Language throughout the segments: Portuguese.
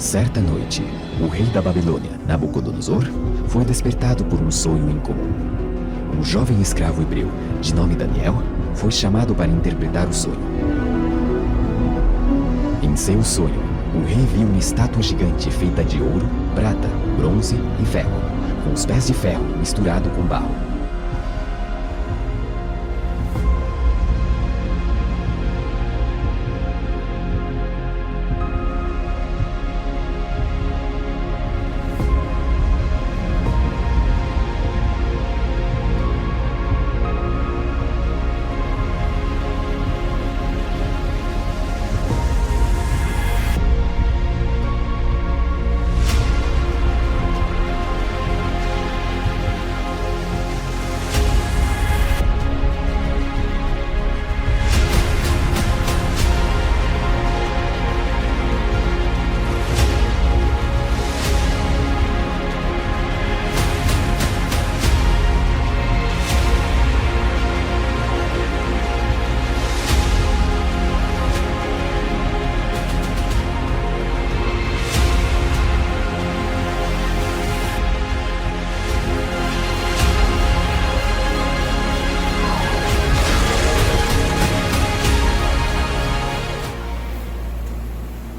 Certa noite, o rei da Babilônia, Nabucodonosor, foi despertado por um sonho incomum. Um jovem escravo hebreu, de nome Daniel, foi chamado para interpretar o sonho. Em seu sonho, o rei viu uma estátua gigante feita de ouro, prata, bronze e ferro, com os pés de ferro misturado com barro.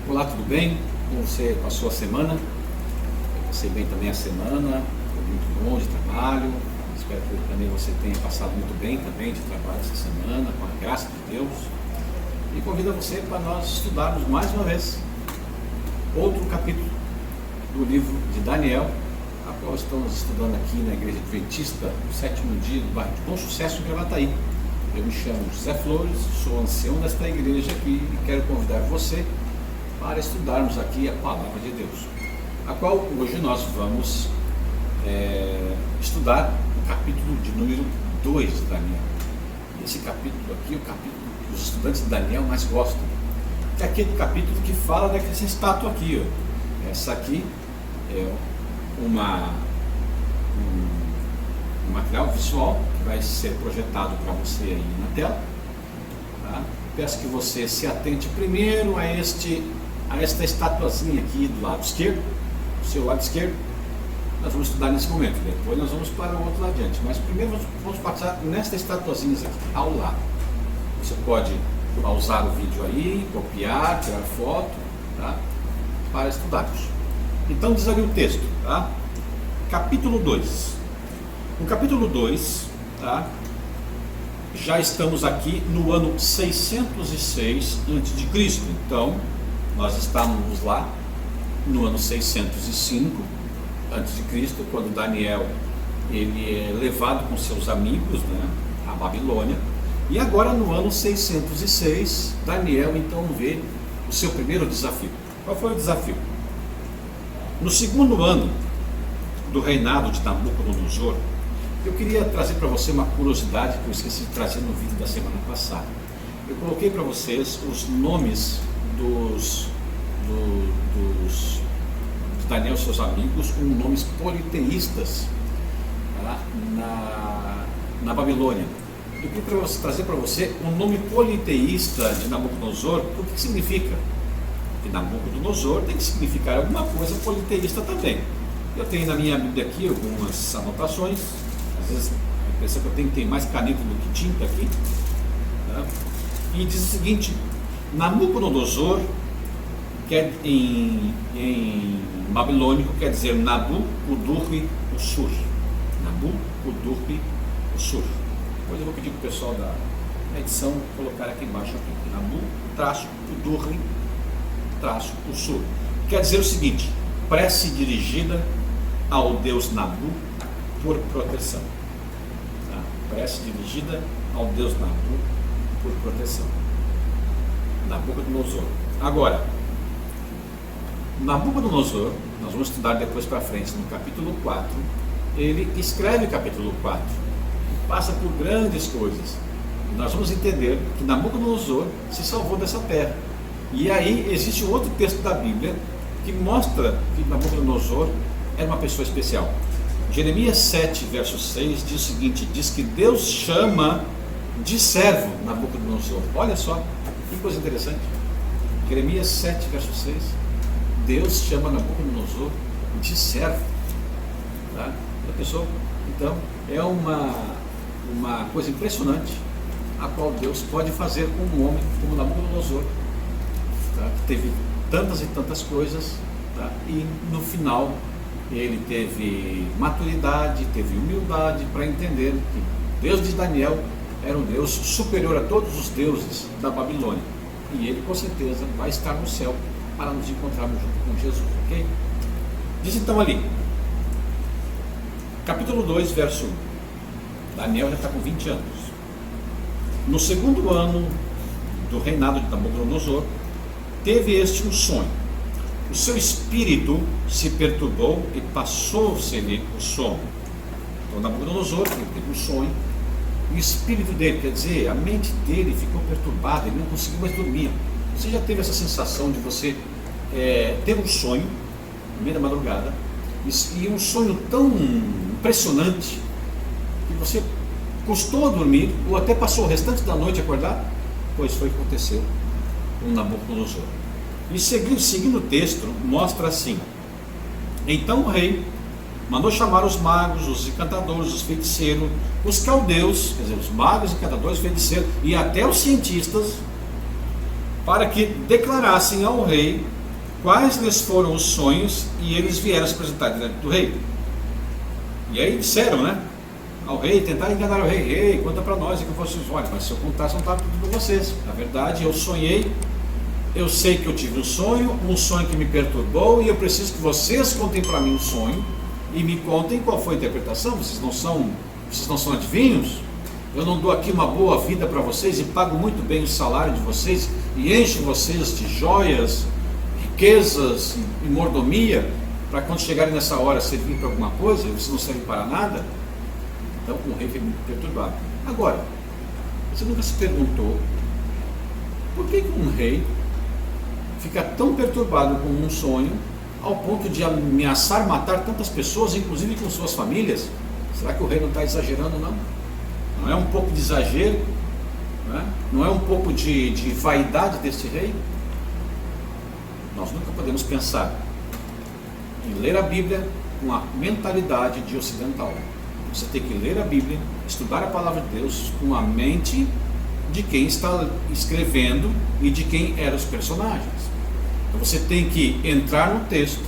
Olá, tudo bem? Como você passou a semana? Eu passei bem também a semana, foi muito bom de trabalho. Espero que também você tenha passado muito bem também de trabalho essa semana, com a graça de Deus. E convido você para nós estudarmos mais uma vez outro capítulo do livro de Daniel, a qual estamos estudando aqui na Igreja Adventista, no 7º dia do bairro de Bom Sucesso, em Gravataí. Eu me chamo José Flores, sou ancião desta igreja aqui e quero convidar você para estudarmos aqui a Palavra de Deus, a qual hoje nós vamos estudar o capítulo de número 2 de Daniel. E esse capítulo aqui é o capítulo que os estudantes de Daniel mais gostam, que é aquele capítulo que fala dessa estátua aqui, ó. Essa aqui é um material visual que vai ser projetado para você aí na tela, tá? Peço que você se atente primeiro a esta estatuazinha aqui do lado esquerdo, do seu lado esquerdo. Nós vamos estudar nesse momento, depois nós vamos para o outro lado adiante, mas primeiro vamos passar nesta estatuazinha aqui, ao lado. Você pode pausar o vídeo aí, copiar, tirar foto, tá? Para estudarmos. Então diz ali o texto, tá? Capítulo 2. No capítulo 2, tá? Já estamos aqui no ano 606 a.C. Então, nós estávamos lá no ano 605 a.C., quando Daniel ele é levado com seus amigos, né, à Babilônia. E agora no ano 606, Daniel então vê o seu primeiro desafio. Qual foi o desafio? No segundo ano do reinado de Nabucodonosor, eu queria trazer para você uma curiosidade que eu esqueci de trazer no vídeo da semana passada. Eu coloquei para vocês os nomes de Daniel e seus amigos com nomes politeístas, tá? na Babilônia. Eu queria trazer para você um nome politeísta de Nabucodonosor. O que significa? Que Nabucodonosor tem que significar alguma coisa politeísta também. Eu tenho na minha Bíblia aqui algumas anotações. Às vezes a impressão que eu tenho que tem mais caneta do que tinta aqui, tá? E diz o seguinte: Nabucodonosor, que em babilônico quer dizer Nabu-Kudurri-Ussur. Nabu-Kudurri-Ussur. Depois eu vou pedir para o pessoal da edição colocar aqui embaixo Nabu-Kudurri-Ussur. Quer dizer o seguinte: prece dirigida ao deus Nabu por proteção. Tá? Prece dirigida ao deus Nabu por proteção. Nabucodonosor. Agora, Nabucodonosor, nós vamos estudar depois para frente no capítulo 4, ele escreve o capítulo 4 e passa por grandes coisas. E nós vamos entender que Nabucodonosor se salvou dessa terra. E aí existe um outro texto da Bíblia que mostra que Nabucodonosor era uma pessoa especial. Jeremias 7, verso 6 diz o seguinte: diz que Deus chama de servo Nabucodonosor. Olha só, que coisa interessante. Jeremias 7, verso 6. Deus chama Nabucodonosor de servo. Tá? A pessoa, então, é uma coisa impressionante a qual Deus pode fazer com um homem como Nabucodonosor, tá? Que teve tantas e tantas coisas, tá? E no final ele teve maturidade, teve humildade para entender que Deus de Daniel era um Deus superior a todos os deuses da Babilônia, e ele com certeza vai estar no céu para nos encontrarmos junto com Jesus, ok? Diz então ali, capítulo 2, verso 1, Daniel já está com 20 anos. No segundo ano do reinado de Nabucodonosor, teve este um sonho. O seu espírito se perturbou e passou-se-lhe o sono. Então Nabucodonosor teve um sonho, o espírito dele, quer dizer, a mente dele ficou perturbada, ele não conseguiu mais dormir. Você já teve essa sensação de você ter um sonho no meio da madrugada, e um sonho tão impressionante que você custou a dormir, ou até passou o restante da noite a acordar? Pois foi o que aconteceu com Nabucodonosor. E seguindo o texto, mostra assim: então o rei mandou chamar os magos, os encantadores, os feiticeiros, os caldeus, quer dizer, os magos, encantadores, feiticeiros e até os cientistas, para que declarassem ao rei quais lhes foram os sonhos, e eles vieram se apresentar diante do rei. E aí disseram, né, ao rei, tentaram enganar o rei: rei, conta para nós que eu fosse os olhos, mas se eu contasse não estava tudo para vocês. Na verdade, eu sonhei, eu sei que eu tive um sonho que me perturbou, e eu preciso que vocês contem para mim o sonho e me contem qual foi a interpretação. Vocês não são adivinhos? Eu não dou aqui uma boa vida para vocês e pago muito bem o salário de vocês e encho vocês de joias, riquezas e mordomia, para quando chegarem nessa hora servir para alguma coisa e vocês não servem para nada? Então o rei foi muito perturbado. Agora, você nunca se perguntou por que um rei fica tão perturbado com um sonho ao ponto de ameaçar matar tantas pessoas, inclusive com suas famílias? Será que o rei não está exagerando, não? Não é um pouco de exagero? Não é um pouco de vaidade deste rei? Nós nunca podemos pensar em ler a Bíblia com a mentalidade de ocidental. Você tem que ler a Bíblia, estudar a palavra de Deus com a mente de quem está escrevendo e de quem eram os personagens. Então você tem que entrar no texto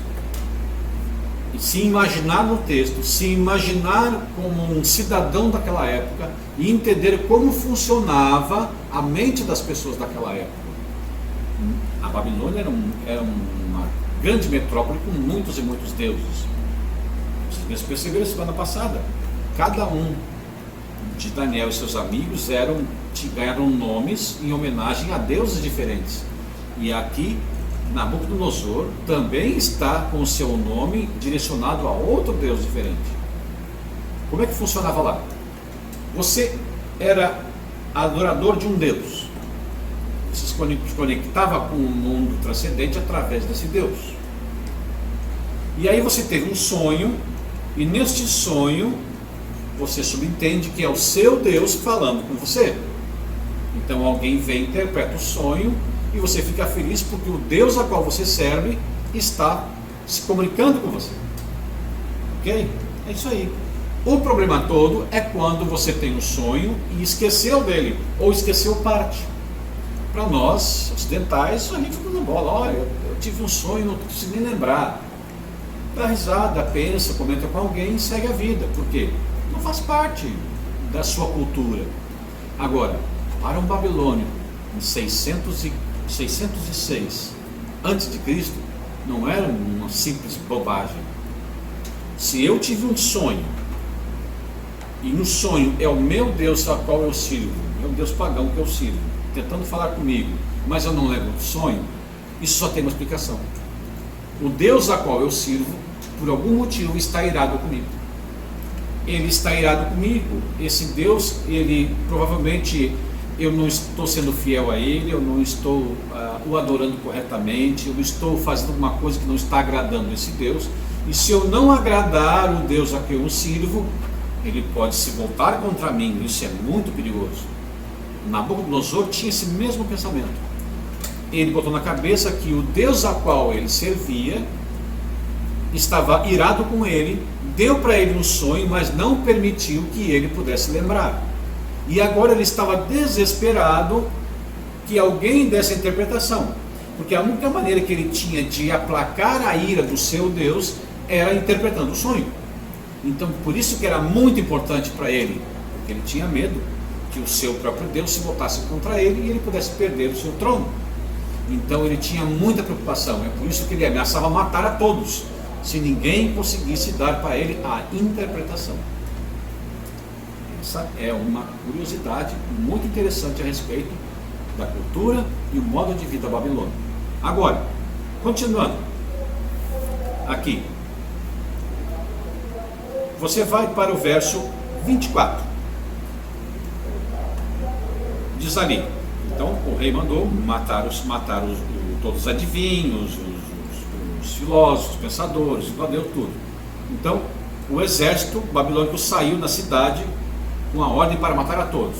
e se imaginar no texto, se imaginar como um cidadão daquela época e entender como funcionava a mente das pessoas daquela época. A Babilônia era uma grande metrópole com muitos e muitos deuses. Vocês perceberam semana passada, cada um de Daniel e seus amigos ganharam nomes em homenagem a deuses diferentes. E aqui Nabucodonosor também está com o seu nome direcionado a outro deus diferente. Como é que funcionava lá? Você era adorador de um deus, você se conectava com o mundo transcendente através desse deus. E aí você teve um sonho, e neste sonho você subentende que é o seu Deus falando com você. Então alguém vem, interpreta o sonho, e você fica feliz porque o Deus a qual você serve está se comunicando com você. Ok? É isso aí. O problema todo é quando você tem um sonho e esqueceu dele, ou esqueceu parte. Para nós, ocidentais, a gente fica na bola. Olha, eu tive um sonho, não consigo nem lembrar. Dá risada, pensa, comenta com alguém e segue a vida. Por quê? Não faz parte da sua cultura. Agora, para um babilônio em 606 a.C., não era uma simples bobagem. Se eu tive um sonho, e no sonho é o meu Deus a qual eu sirvo, é o Deus pagão que eu sirvo, tentando falar comigo, mas eu não lembro do sonho, isso só tem uma explicação. O Deus a qual eu sirvo, por algum motivo, está irado comigo. Ele está irado comigo. Esse Deus, ele provavelmente, eu não estou sendo fiel a ele, eu não estou o adorando corretamente, eu estou fazendo uma coisa que não está agradando esse Deus, e se eu não agradar o Deus a quem eu sirvo, ele pode se voltar contra mim. Isso é muito perigoso. Nabucodonosor tinha esse mesmo pensamento. ele botou na cabeça que o Deus a qual ele servia estava irado com ele, deu para ele um sonho, mas não permitiu que ele pudesse lembrar. E agora ele estava desesperado que alguém desse a interpretação, porque a única maneira que ele tinha de aplacar a ira do seu Deus era interpretando o sonho. Então, por isso que era muito importante para ele, porque ele tinha medo que o seu próprio Deus se voltasse contra ele e ele pudesse perder o seu trono. Então ele tinha muita preocupação, é por isso que ele ameaçava matar a todos, se ninguém conseguisse dar para ele a interpretação. Essa é uma curiosidade muito interessante a respeito da cultura e o modo de vida babilônico. Agora, continuando, aqui, você vai para o verso 24, diz ali, então o rei mandou matar todos os adivinhos, os filósofos, os pensadores, deu tudo. Então o exército babilônico saiu da cidade com a ordem para matar a todos.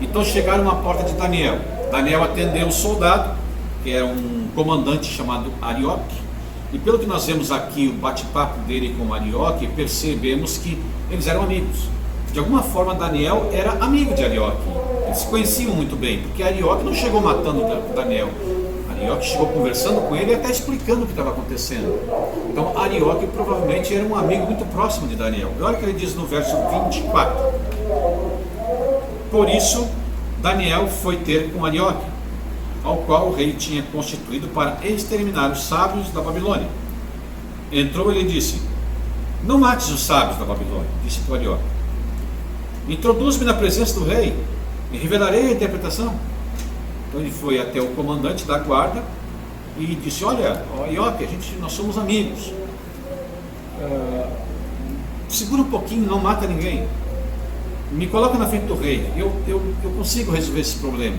Então chegaram à porta de Daniel. Daniel atendeu o soldado, que era um comandante chamado Arioque, e pelo que nós vemos aqui o bate-papo dele com Arioque, percebemos que eles eram amigos. De alguma forma Daniel era amigo de Arioque, eles se conheciam muito bem, porque Arioque não chegou matando Daniel, Arioque chegou conversando com ele e até explicando o que estava acontecendo. Então Arioque provavelmente era um amigo muito próximo de Daniel. E olha o que ele diz no verso 24: por isso Daniel foi ter com Arioque, ao qual o rei tinha constituído para exterminar os sábios da Babilônia. Entrou ele e disse: não mates os sábios da Babilônia, disse para Arioque. Introduz-me na presença do rei e revelarei a interpretação. Então ele foi até o comandante da guarda e disse: olha, Arioque, nós somos amigos, segura um pouquinho, não mata ninguém, me coloca na frente do rei, eu consigo resolver esse problema.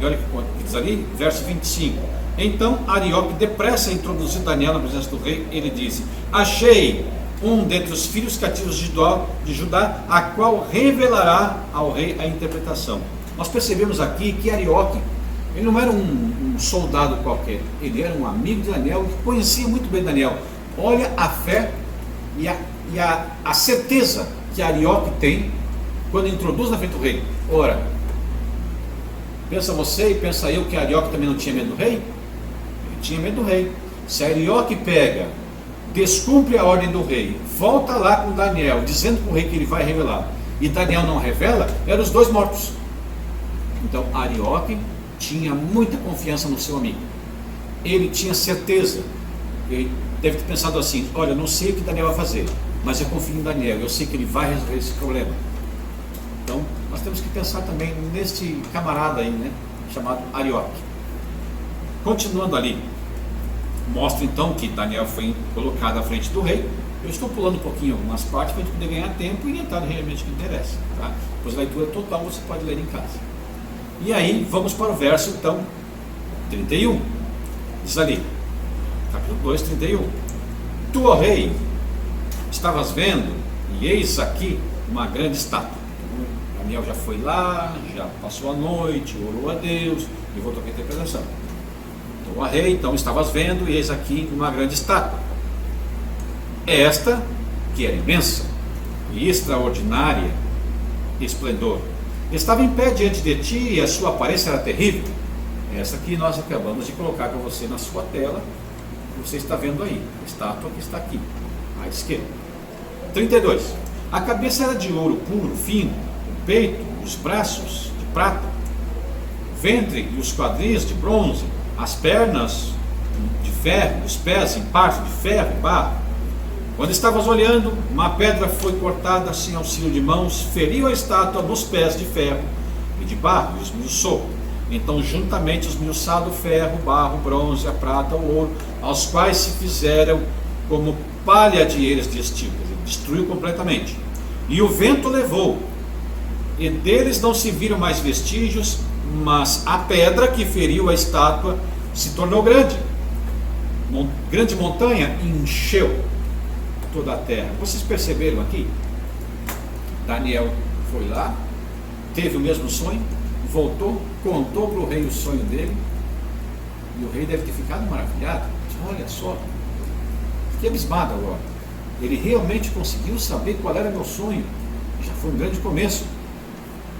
E olha o que diz ali, verso 25: então Arioque depressa introduziu Daniel na presença do rei. Ele disse: achei um dentre os filhos cativos de Judá, a qual revelará ao rei a interpretação. Nós percebemos aqui que Arioque, ele não era um soldado qualquer, ele era um amigo de Daniel, que conhecia muito bem Daniel. Olha a fé e a certeza que Arioque tem quando introduz na frente do rei. Ora, pensa você e pensa eu que Arioque também não tinha medo do rei? Ele tinha medo do rei. Se Arioque pega, descumpre a ordem do rei, volta lá com Daniel, dizendo para o rei que ele vai revelar, e Daniel não revela, eram os dois mortos. Então Arioque tinha muita confiança no seu amigo, ele tinha certeza, ele deve ter pensado assim: olha, eu não sei o que Daniel vai fazer, mas eu confio em Daniel, eu sei que ele vai resolver esse problema. Então nós temos que pensar também neste camarada aí, né, chamado Arioque. Continuando ali, mostra então que Daniel foi colocado à frente do rei. Eu estou pulando um pouquinho algumas partes para a gente poder ganhar tempo e entrar realmente no que interessa, tá? Pois a leitura total você pode ler em casa. E aí vamos para o verso então 31, diz ali, capítulo 2, 31: tu, ó rei, estavas vendo, e eis aqui uma grande estátua. Daniel já foi lá, já passou a noite, orou a Deus e voltou com a interpretação. Então, ó rei, então estavas vendo, e eis aqui uma grande estátua, esta que era imensa e extraordinária esplendor, estava em pé diante de ti, e a sua aparência era terrível. Essa que nós acabamos de colocar para você na sua tela, você está vendo aí, a estátua que está aqui, à esquerda. 32. A cabeça era de ouro puro, fino, o peito, os braços de prata, o ventre e os quadris de bronze, as pernas de ferro, os pés em parte de ferro e barro. Quando estavas olhando, uma pedra foi cortada sem auxílio de mãos, feriu a estátua nos pés de ferro e de barro, e os esmiuçou. Então juntamente esmiuçado o ferro, o barro, o bronze, a prata, o ouro, aos quais se fizeram como palhadeiras de estilo, destruiu completamente. E o vento levou, e deles não se viram mais vestígios, mas a pedra que feriu a estátua se tornou grande. Grande montanha encheu toda a terra. Vocês perceberam aqui? Daniel foi lá, teve o mesmo sonho, voltou, contou para o rei o sonho dele, E o rei deve ter ficado maravilhado. Olha só, fiquei abismado agora. Ele realmente conseguiu saber qual era meu sonho. Já foi um grande começo.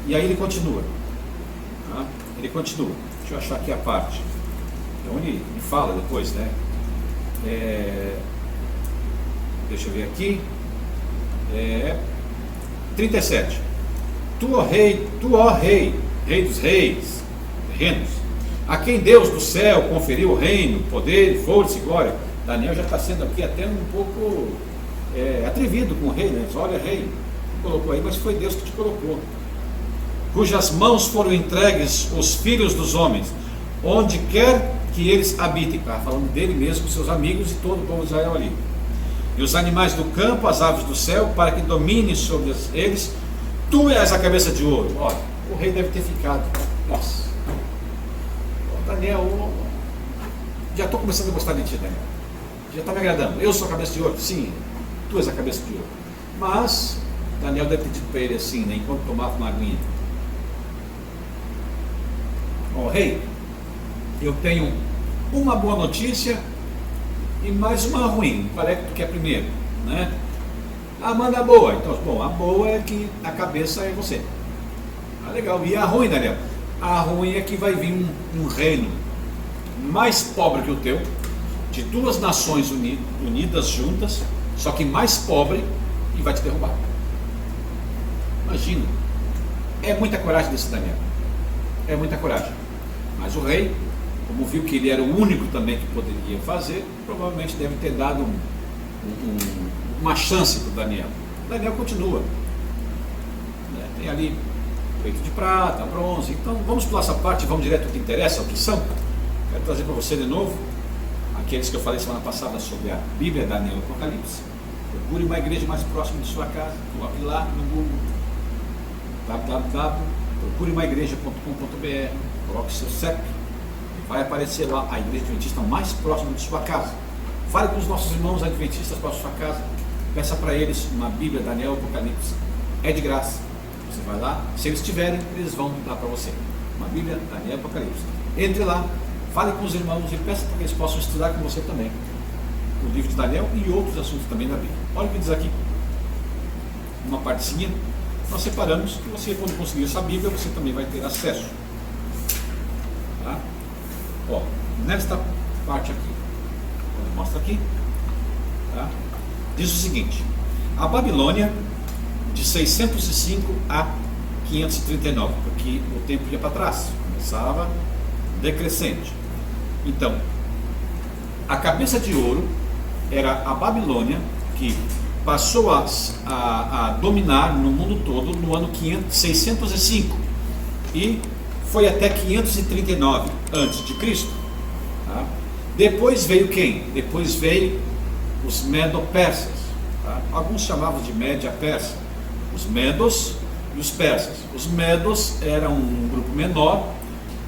E aí ele continua. Tá? Ele continua. Deixa eu achar aqui a parte. É onde ele fala depois, né? Deixa eu ver aqui. 37. Tu, ó rei, rei dos reis, reinos, a quem Deus do céu conferiu o reino, poder, força e glória. Daniel já está sendo aqui até um pouco atrevido com o rei, né? Diz, olha, rei, colocou aí, mas foi Deus que te colocou. Cujas mãos foram entregues os filhos dos homens, onde quer que eles habitem. Está falando dele mesmo, seus amigos e todo o povo de Israel ali. E os animais do campo, as aves do céu, para que domine sobre eles. Tu és a cabeça de ouro. Olha, o rei deve ter ficado. Nossa, Daniel, já estou começando a gostar de ti, Daniel. Já está me agradando. Eu sou a cabeça de ouro? Sim, tu és a cabeça de ouro. Mas Daniel deve ter dito para ele assim, né, enquanto tomava uma aguinha. Ó, rei, eu tenho uma boa notícia e mais uma ruim. Qual é que tu quer primeiro, né? Manda a boa. Então, bom, a boa é que a cabeça é você. Legal. E a ruim, Daniel? A ruim é que vai vir um reino mais pobre que o teu, de duas nações unidas juntas, só que mais pobre, e vai te derrubar. Imagina. É muita coragem desse Daniel. É muita coragem. Mas o rei, como viu que ele era o único também que poderia fazer, provavelmente deve ter dado uma chance para o Daniel. Daniel continua. Tem ali peito de prata, bronze. Então vamos pular essa parte e vamos direto ao que interessa, ao que são. Quero trazer para você de novo aqueles que eu falei semana passada sobre a Bíblia, Daniel e Apocalipse. Procure uma igreja mais próxima de sua casa. Coloque lá no Google www.procureumaigreja.com.br. Coloque seu CEP. Vai aparecer lá a igreja adventista mais próxima de sua casa. Fale com os nossos irmãos adventistas para a sua casa. Peça para eles uma Bíblia, Daniel e Apocalipse. É de graça. Você vai lá, se eles tiverem, eles vão dar para você. Uma Bíblia, Daniel e Apocalipse. Entre lá, fale com os irmãos e peça para que eles possam estudar com você também o livro de Daniel e outros assuntos também da Bíblia. Olha o que diz aqui. Uma partezinha. Nós separamos que você, quando conseguir essa Bíblia, você também vai ter acesso. Tá? Ó, nesta parte aqui, mostra aqui, tá? Diz o seguinte: a Babilônia de 605 a 539, porque o tempo ia para trás, começava decrescente. Então, a cabeça de ouro era a Babilônia, que passou a dominar no mundo todo no ano 605 e foi até 539 antes de Cristo. Tá? Depois veio quem? Depois veio os Medo-Persas. Tá? Alguns chamavam de Média-Persa. Os Medos e os Persas. Os Medos eram um grupo menor,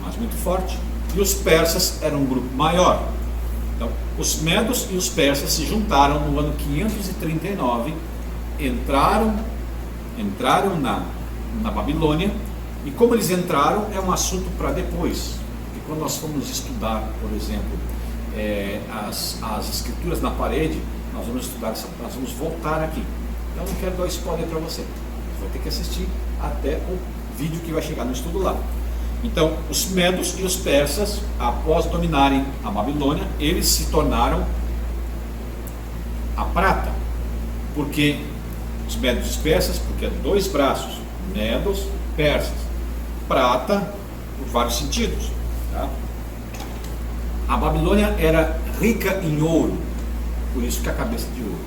mas muito forte, e os Persas eram um grupo maior. Então, os Medos e os Persas se juntaram no ano 539, entraram na Babilônia. E como eles entraram é um assunto para depois, porque quando nós formos estudar, por exemplo, as escrituras na parede, nós vamos estudar, nós vamos voltar aqui. Então não quero dar spoiler para você, você vai ter que assistir até o vídeo que vai chegar no estudo lá. Então os Medos e os Persas, após dominarem a Babilônia, eles se tornaram a prata, porque os Medos e os Persas, porque é dois braços, Medos, Persas. Prata por vários sentidos. Tá? A Babilônia era rica em ouro, por isso que a cabeça de ouro.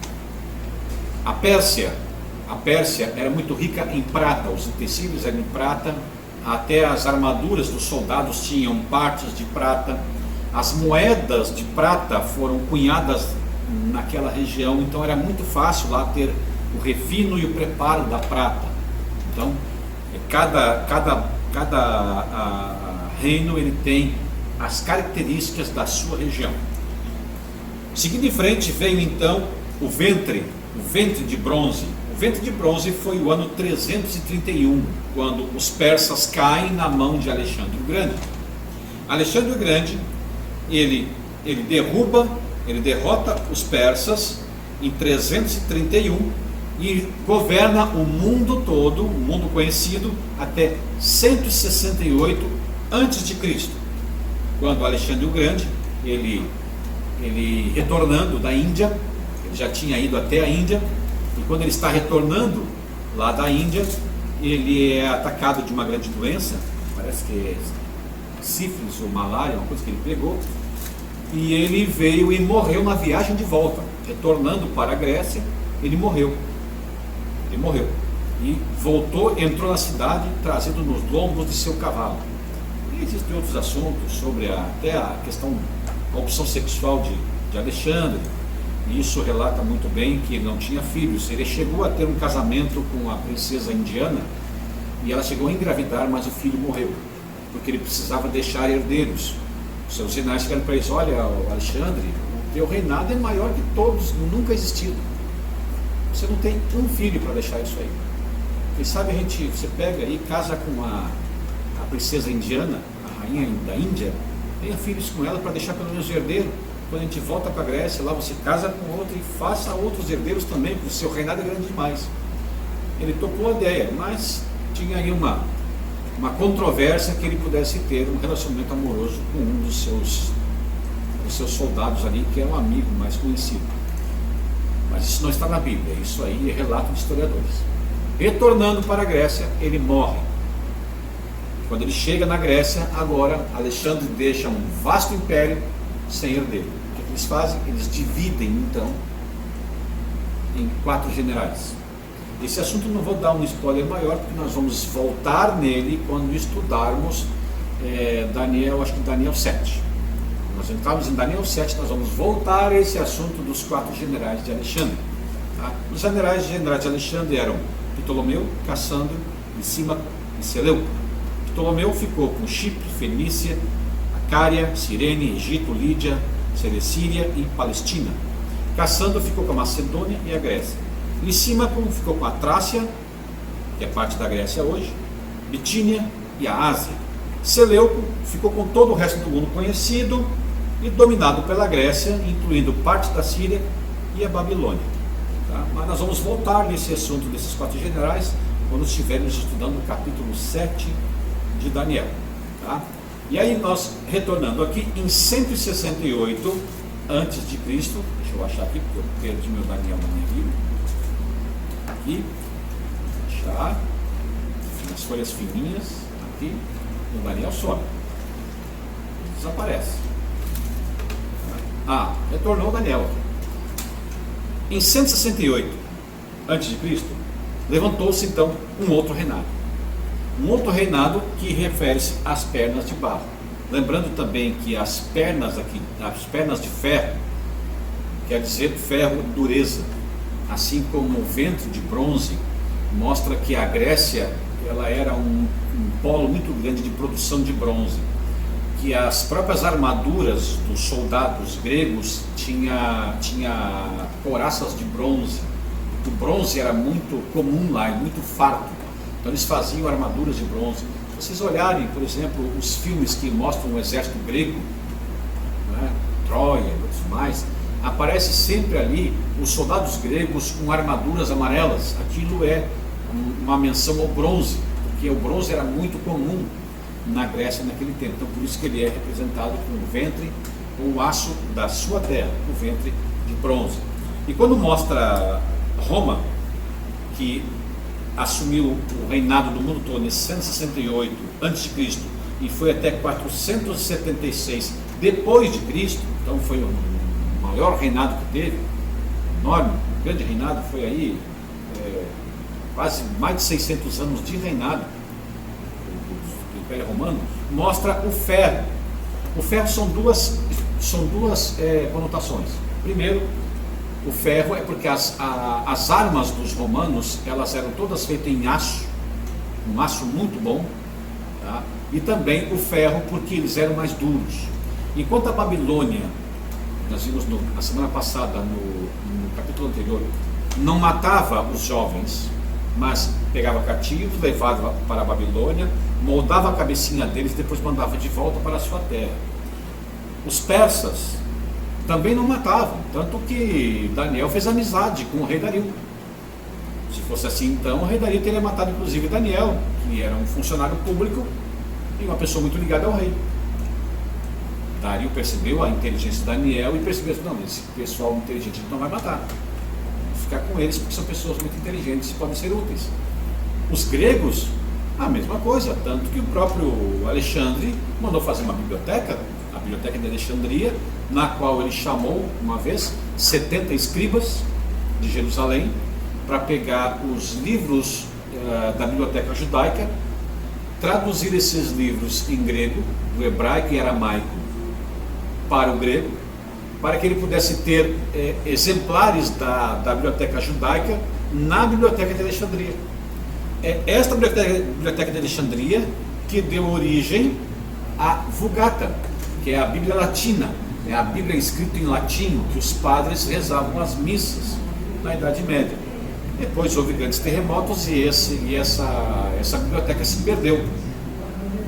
A Pérsia era muito rica em prata, os utensílios eram em prata, até as armaduras dos soldados tinham partes de prata, as moedas de prata foram cunhadas naquela região, então era muito fácil lá ter o refino e o preparo da prata. Então, cada reino ele tem as características da sua região. Seguindo em frente, veio então o ventre de bronze. O ventre de bronze foi o ano 331, quando os persas caem na mão de Alexandre o Grande. Alexandre o Grande ele derrota os persas em 331 e governa o mundo todo, o mundo conhecido, até 168 a.C., quando Alexandre o Grande, ele retornando da Índia, ele já tinha ido até a Índia, e quando ele está retornando lá da Índia, ele é atacado de uma grande doença, parece que é sífilis ou malária, uma coisa que ele pegou, e ele veio e morreu na viagem de volta, retornando para a Grécia. Ele morreu, e voltou, entrou na cidade trazido nos lombos de seu cavalo. E existem outros assuntos sobre até a questão da opção sexual de Alexandre, e isso relata muito bem que ele não tinha filhos. Ele chegou a ter um casamento com a princesa indiana, e ela chegou a engravidar, mas o filho morreu, porque ele precisava deixar herdeiros. Os seus generais chegaram para eles: olha, Alexandre, o teu reinado é maior que todos, nunca existido. Você não tem um filho para deixar isso aí. Quem sabe você pega e casa com a princesa indiana, a rainha da Índia, tenha filhos com ela para deixar pelo menos herdeiro. Quando a gente volta para a Grécia, lá você casa com outra e faça outros herdeiros também, porque o seu reinado é grande demais. Ele topou a ideia, mas tinha aí uma controvérsia que ele pudesse ter um relacionamento amoroso com um dos seus soldados ali, que era um amigo mais conhecido. Mas isso não está na Bíblia, isso aí é relato de historiadores. Retornando para a Grécia, ele morre. Quando ele chega na Grécia, agora Alexandre deixa um vasto império sem herdeiro. O que eles fazem? Eles dividem então em 4 generais. Esse assunto não vou dar um spoiler maior, porque nós vamos voltar nele quando estudarmos Daniel, acho que Daniel 7. Nós entramos em Daniel 7, nós vamos voltar a esse assunto dos 4 generais de Alexandre. Tá? Os generais de Alexandre eram Ptolomeu, Cassandro, Lisímaco e Seleuco. Ptolomeu ficou com Chipre, Fenícia, Acária, Cirene, Egito, Lídia, Celecíria e Palestina. Cassandro ficou com a Macedônia e a Grécia. Lisímaco ficou com a Trácia, que é parte da Grécia hoje, Bitínia e a Ásia. Seleuco ficou com todo o resto do mundo conhecido e dominado pela Grécia, incluindo parte da Síria e a Babilônia. Tá? Mas nós vamos voltar nesse assunto desses 4 generais quando estivermos estudando o capítulo 7 de Daniel. Tá? E aí nós, retornando aqui, em 168 a.C., deixa eu achar aqui, porque eu perdi meu Daniel na minha Bíblia. Aqui, achar, nas folhas fininhas, aqui, o Daniel some, desaparece. Retornou Daniel. Em 168 a.C., levantou-se então um outro reinado. Um outro reinado que refere-se às pernas de barro. Lembrando também que as pernas aqui, as pernas de ferro, quer dizer ferro dureza, assim como o ventre de bronze mostra que a Grécia ela era um polo muito grande de produção de bronze, que as próprias armaduras dos soldados gregos tinha couraças de bronze. O bronze era muito comum lá, muito farto, então eles faziam armaduras de bronze. Se vocês olharem, por exemplo, os filmes que mostram o exército grego, né, Troia e outros mais, aparece sempre ali os soldados gregos com armaduras amarelas. Aquilo é uma menção ao bronze, porque o bronze era muito comum na Grécia naquele tempo. Então por isso que ele é representado com o ventre, com o aço da sua terra, o ventre de bronze. E quando mostra Roma, que assumiu o reinado do mundo todo em 168 a.C. e foi até 476 depois de Cristo, então foi o maior reinado que teve, enorme, um grande reinado, foi aí quase mais de 600 anos de reinado do Império Romano. Mostra o ferro. O ferro são duas conotações. Primeiro, o ferro é porque as armas dos romanos elas eram todas feitas em aço, um aço muito bom, tá? E também o ferro porque eles eram mais duros. Enquanto a Babilônia, nós vimos na semana passada, no capítulo anterior, não matava os jovens, mas pegava cativos, levava para a Babilônia, moldava a cabecinha deles e depois mandava de volta para a sua terra. Os persas também não matavam, tanto que Daniel fez amizade com o rei Dario. Se fosse assim, então, o rei Dario teria matado inclusive Daniel, que era um funcionário público e uma pessoa muito ligada ao rei. Dario percebeu a inteligência de Daniel e percebeu que não, esse pessoal inteligente não vai matar. Vou ficar com eles porque são pessoas muito inteligentes e podem ser úteis. Os gregos, a mesma coisa, tanto que o próprio Alexandre mandou fazer uma biblioteca, a Biblioteca de Alexandria, na qual ele chamou, uma vez, 70 escribas de Jerusalém, para pegar os livros da biblioteca judaica, traduzir esses livros em grego, do hebraico e aramaico para o grego, para que ele pudesse ter exemplares da biblioteca judaica na Biblioteca de Alexandria. É esta biblioteca de Alexandria que deu origem à Vulgata, que é a Bíblia Latina, é a Bíblia escrita em latim, que os padres rezavam as missas na Idade Média. Depois houve grandes terremotos e essa biblioteca se perdeu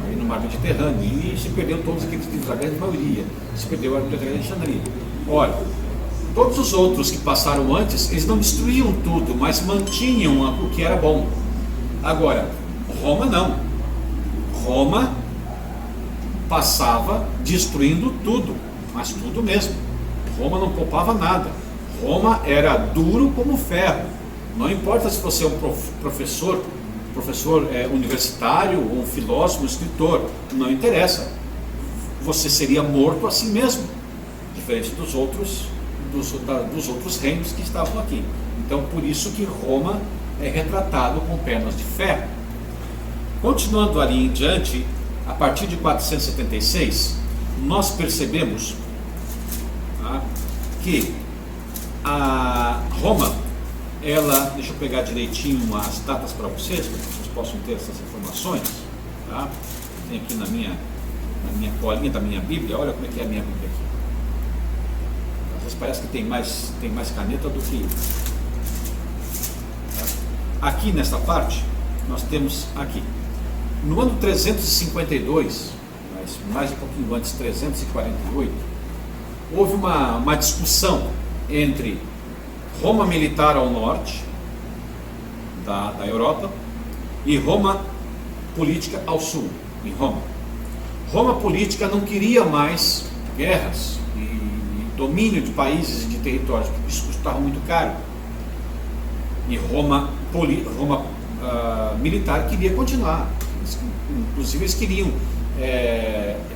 aí no mar Mediterrâneo, e se perdeu todos aqueles livros, a grande maioria, se perdeu a Biblioteca de Alexandria. Olha, todos os outros que passaram antes, eles não destruíam tudo, mas mantinham o que era bom. Agora, Roma não. Roma passava destruindo tudo, mas tudo mesmo. Roma não poupava nada. Roma era duro como ferro. Não importa se você é um professor universitário, ou um filósofo, um escritor, não interessa. Você seria morto assim mesmo, diferente dos outros reinos que estavam aqui. Então, por isso que Roma é retratado com pernas de ferro. Continuando ali em diante, a partir de 476, nós percebemos que a Roma, deixa eu pegar direitinho as datas para vocês possam ter essas informações, tá? Tem aqui na minha colinha da minha Bíblia, olha como é que é a minha Bíblia aqui. Às vezes parece que tem mais caneta do que... Aqui nesta parte, nós temos aqui, no ano 352, mas mais um pouquinho antes, 348, houve uma discussão entre Roma militar ao norte da Europa e Roma política ao sul, em Roma. Roma política não queria mais guerras e domínio de países e de territórios, porque isso custava muito caro. E Roma militar queria continuar. Inclusive eles queriam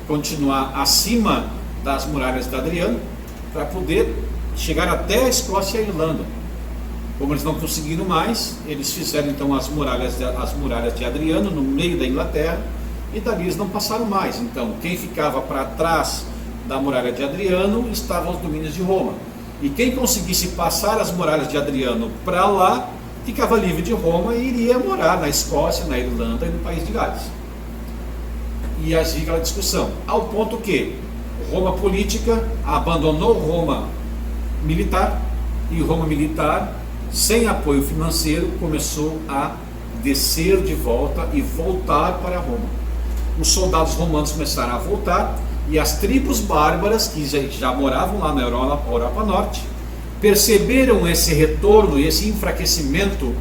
continuar acima das muralhas de Adriano para poder chegar até a Escócia e a Irlanda. Como eles não conseguiram mais, eles fizeram então as muralhas de Adriano no meio da Inglaterra, e dali eles não passaram mais. Então quem ficava para trás da muralha de Adriano estavam os domínios de Roma, e quem conseguisse passar as muralhas de Adriano para lá ficava livre de Roma e iria morar na Escócia, na Irlanda e no país de Gales. E havia aquela discussão, ao ponto que Roma política abandonou Roma militar, e Roma militar, sem apoio financeiro, começou a descer de volta e voltar para Roma. Os soldados romanos começaram a voltar, e as tribos bárbaras que já moravam lá na Europa Norte perceberam esse retorno e esse enfraquecimento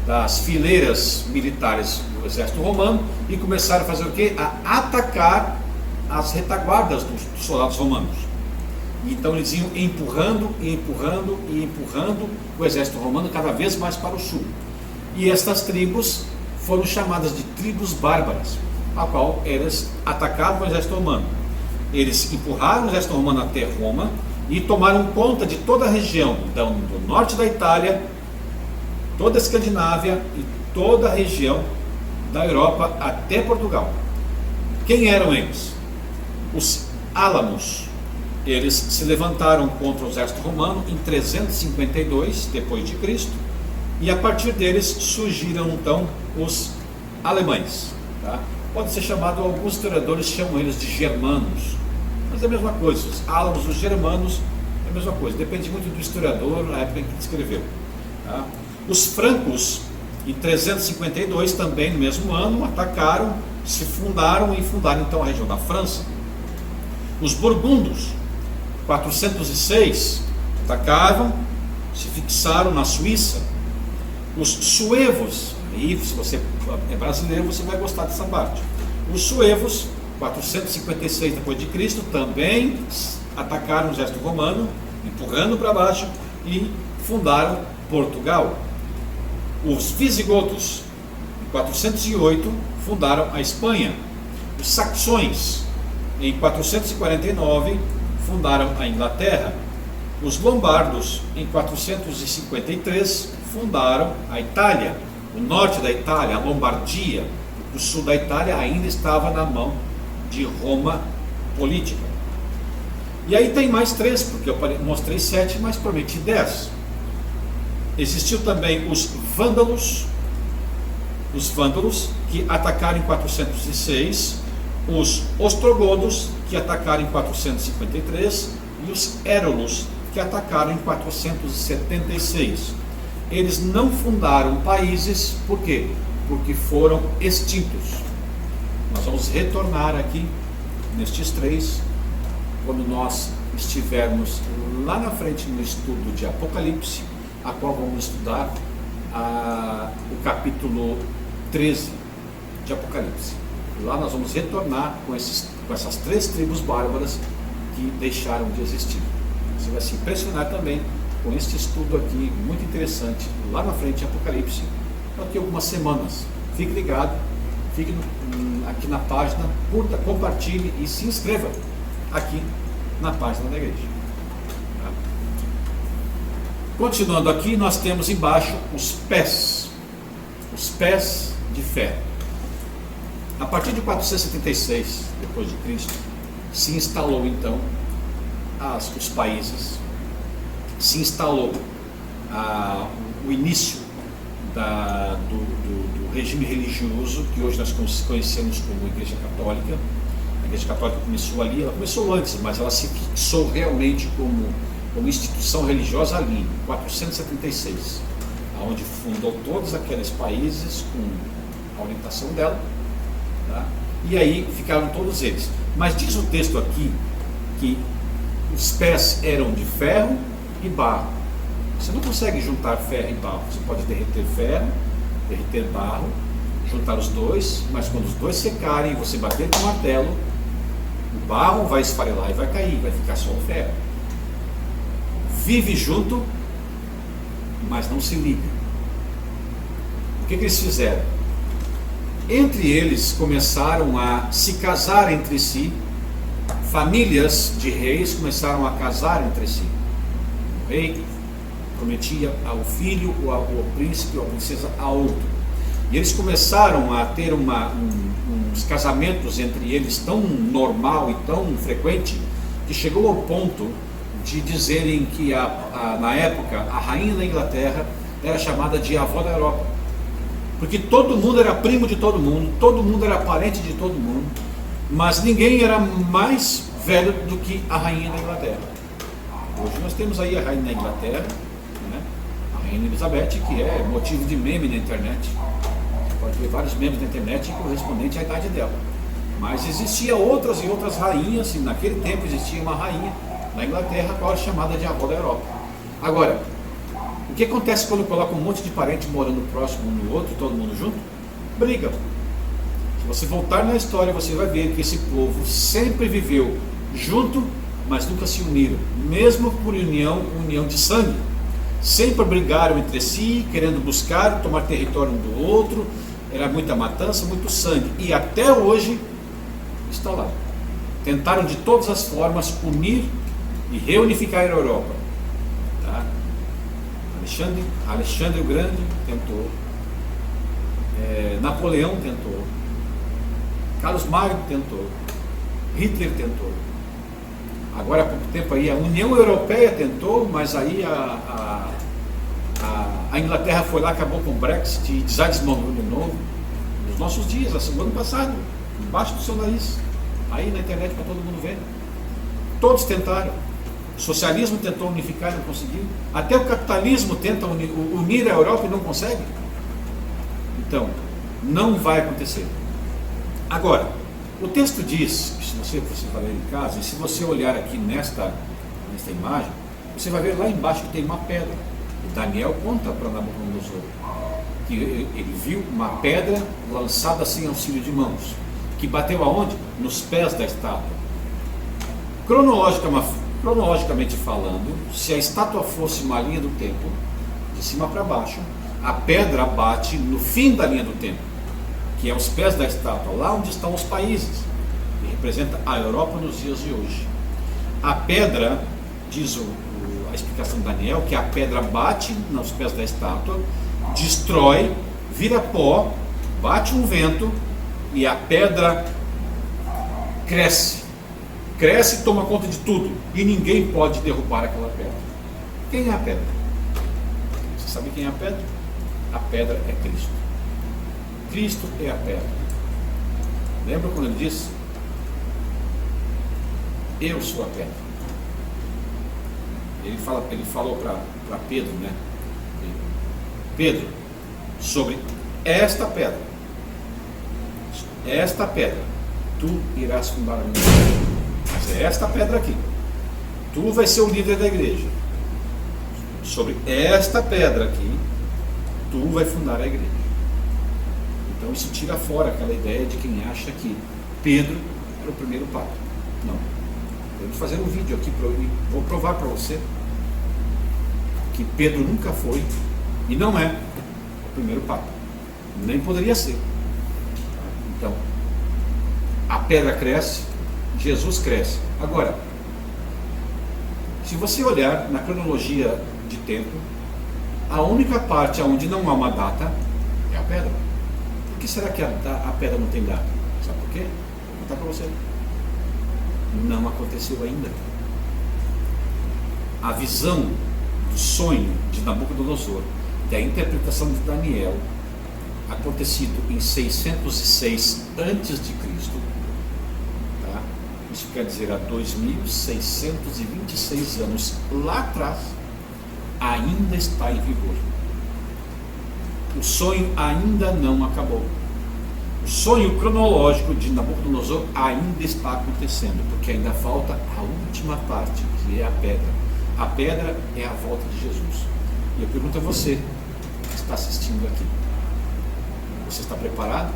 das fileiras militares do exército romano e começaram a fazer o quê? A atacar as retaguardas dos soldados romanos. Então eles iam empurrando o exército romano cada vez mais para o sul. E estas tribos foram chamadas de tribos bárbaras, a qual eles atacavam o exército romano. Eles empurraram o exército romano até Roma e tomaram conta de toda a região do norte da Itália, toda a Escandinávia e toda a região da Europa até Portugal. Quem eram eles? Os álamos. Eles se levantaram contra o exército romano em 352 depois de Cristo, e a partir deles surgiram então os alemães, tá? Pode ser chamado, alguns historiadores chamam eles de germanos, mas é a mesma coisa. Os álamos, os germanos, é a mesma coisa, depende muito do historiador, na época em que escreveu, tá? Os francos, em 352 também, no mesmo ano, atacaram, se fundaram e fundaram então a região da França. Os burgundos, 406, atacavam, se fixaram na Suíça. Os suevos, aí se você é brasileiro você vai gostar dessa parte. Os suevos, 456 depois de Cristo, também atacaram o exército romano, empurrando para baixo, e fundaram Portugal. Os visigodos, em 408, fundaram a Espanha. Os saxões, em 449, fundaram a Inglaterra. Os lombardos, em 453, fundaram a Itália. O norte da Itália, a Lombardia, o sul da Itália ainda estava na mão de Roma política. E aí tem mais 3, porque eu mostrei 7, mas prometi 10. Existiu também os vândalos que atacaram em 406, os ostrogodos, que atacaram em 453, e os érolos, que atacaram em 476. Eles não fundaram países, por quê? Porque foram extintos. Nós vamos retornar aqui, nestes 3, quando nós estivermos lá na frente no estudo de Apocalipse, a qual vamos estudar o capítulo 13 de Apocalipse. Lá nós vamos retornar com essas 3 tribos bárbaras que deixaram de existir. Você vai se impressionar também com este estudo aqui, muito interessante, lá na frente em Apocalipse, daqui a algumas semanas. Fique ligado, fique aqui na página, curta, compartilhe e se inscreva aqui na página da igreja. Tá? Continuando aqui, nós temos embaixo os pés de fé. A partir de 476 depois de Cristo, se instalou então os países, se instalou o início do regime religioso que hoje nós conhecemos como Igreja Católica. A Igreja Católica começou ali, ela começou antes, mas ela se fixou realmente como instituição religiosa ali, em 476, onde fundou todos aqueles países com a orientação dela, tá? E aí ficaram todos eles. Mas diz o texto aqui que os pés eram de ferro e barro. Você não consegue juntar ferro e barro. Você pode derreter ferro, derreter barro, juntar os dois, mas quando os dois secarem e você bater com o martelo, o barro vai esfarelar e vai cair, vai ficar só o ferro. Vive junto, mas não se liga. O que eles fizeram? Entre eles começaram a se casar entre si. Famílias de reis começaram a casar entre si. O rei prometia ao filho, ou ao príncipe, ou à princesa a outro. E eles começaram a ter uns casamentos entre eles tão normal e tão frequente, que chegou ao ponto de dizerem que na época a rainha da Inglaterra era chamada de avó da Europa, porque todo mundo era primo de todo mundo era parente de todo mundo, mas ninguém era mais velho do que a rainha da Inglaterra. Hoje nós temos aí a rainha da Inglaterra, né? A rainha Elizabeth, que é motivo de meme na internet. Você pode ver vários memes na internet correspondente à idade dela. Mas existia outras e outras rainhas, e naquele tempo existia uma rainha na Inglaterra, qual é chamada de avó da Europa. Agora, o que acontece quando coloca um monte de parente morando próximo um do outro, todo mundo junto? Briga. Se você voltar na história, você vai ver que esse povo sempre viveu junto, mas nunca se uniram, mesmo por união de sangue. Sempre brigaram entre si, querendo buscar, tomar território um do outro. Era muita matança, muito sangue. E até hoje está lá. Tentaram de todas as formas unir e reunificar a Europa. Tá? Alexandre o Grande tentou. Napoleão tentou. Carlos Magno tentou. Hitler tentou. Agora há pouco tempo aí a União Europeia tentou, mas aí a Inglaterra foi lá, acabou com o Brexit e desmembrou de novo. Nos nossos dias, no ano passado, embaixo do seu nariz, aí na internet para todo mundo ver. Todos tentaram. O socialismo tentou unificar e não conseguiu. Até o capitalismo tenta unir a Europa e não consegue. Então, não vai acontecer. Agora, O texto diz, que se você vai ler em casa, e se você olhar aqui nesta imagem, você vai ver lá embaixo que tem uma pedra. E Daniel conta para Nabucodonosor que ele viu uma pedra lançada sem auxílio de mãos, que bateu aonde? Nos pés da estátua. Cronologicamente falando, se a estátua fosse uma linha do tempo, de cima para baixo, a pedra bate no fim da linha do tempo, que é os pés da estátua, lá onde estão os países, que representa a Europa nos dias de hoje. A pedra, diz a explicação de Daniel, que a pedra bate nos pés da estátua, destrói, vira pó, bate um vento e a pedra cresce e toma conta de tudo, e ninguém pode derrubar aquela pedra. Quem é a pedra? Você sabe quem é a pedra? A pedra é Cristo. Cristo é a pedra. Lembra quando ele disse: eu sou a pedra? Ele falou para Pedro, né? Pedro, sobre esta pedra, tu irás fundar a minha igreja. Mas é esta pedra aqui. Tu vai ser o líder da igreja. Sobre esta pedra aqui, tu vai fundar a igreja. Então isso tira fora aquela ideia de quem acha que Pedro era o primeiro papa. Não. Eu vou fazer um vídeo aqui, vou provar para você que Pedro nunca foi e não é o primeiro papa. Nem poderia ser. Então, a pedra cresce, Jesus cresce. Agora, se você olhar na cronologia de tempo, a única parte onde não há uma data é a pedra. Por que será que a pedra não tem data? Sabe por quê? Vou contar para você. Não aconteceu ainda. A visão do sonho de Nabucodonosor, da interpretação de Daniel, acontecido em 606 a.C., tá? Isso quer dizer há 2626 anos lá atrás, ainda está em vigor. O sonho ainda não acabou. O sonho cronológico de Nabucodonosor ainda está acontecendo, porque ainda falta a última parte, que é a pedra. A pedra é a volta de Jesus. E eu pergunto a você que está assistindo aqui: você está preparado?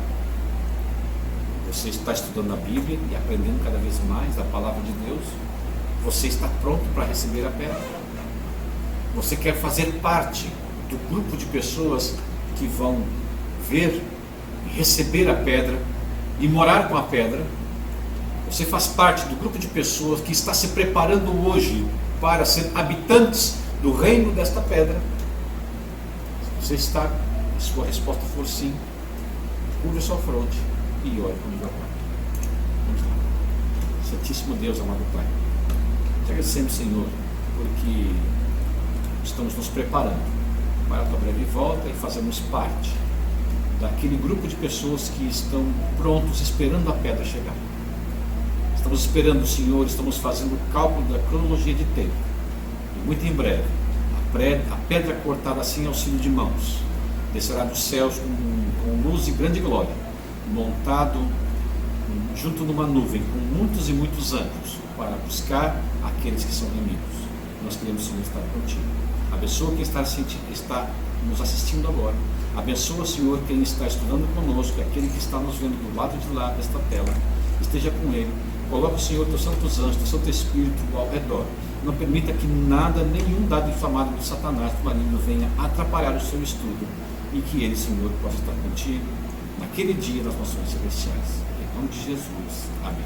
Você está estudando a Bíblia e aprendendo cada vez mais a palavra de Deus? Você está pronto para receber a pedra? Você quer fazer parte do grupo de pessoas que vão ver e receber a pedra e morar com a pedra? Você faz parte do grupo de pessoas que está se preparando hoje para ser habitantes do reino desta pedra? Se você está, se sua resposta for sim, curva sua fronte e ore comigo agora. Vamos lá. Santíssimo Deus, amado Pai, te agradecemos, Senhor, porque estamos nos preparando para a tua breve volta e fazemos parte daquele grupo de pessoas que estão prontos, esperando a pedra chegar. Estamos esperando, Senhor, estamos fazendo o cálculo da cronologia de tempo. E muito em breve, a pedra cortada sem auxílio de mãos descerá dos céus com luz e grande glória, montado junto numa nuvem com muitos e muitos anjos para buscar aqueles que são inimigos. Nós queremos, Senhor, estar contigo. Abençoa quem está nos assistindo agora. Abençoa, Senhor, quem está estudando conosco, aquele que está nos vendo do lado de lá desta tela. Esteja com ele. Coloca, Senhor, teus santos anjos, teu Santo Espírito ao redor. Não permita que nada, nenhum dado inflamado do Satanás, do maligno, venha atrapalhar o seu estudo, e que ele, Senhor, possa estar contigo naquele dia das nações celestiais. Em nome de Jesus. Amém.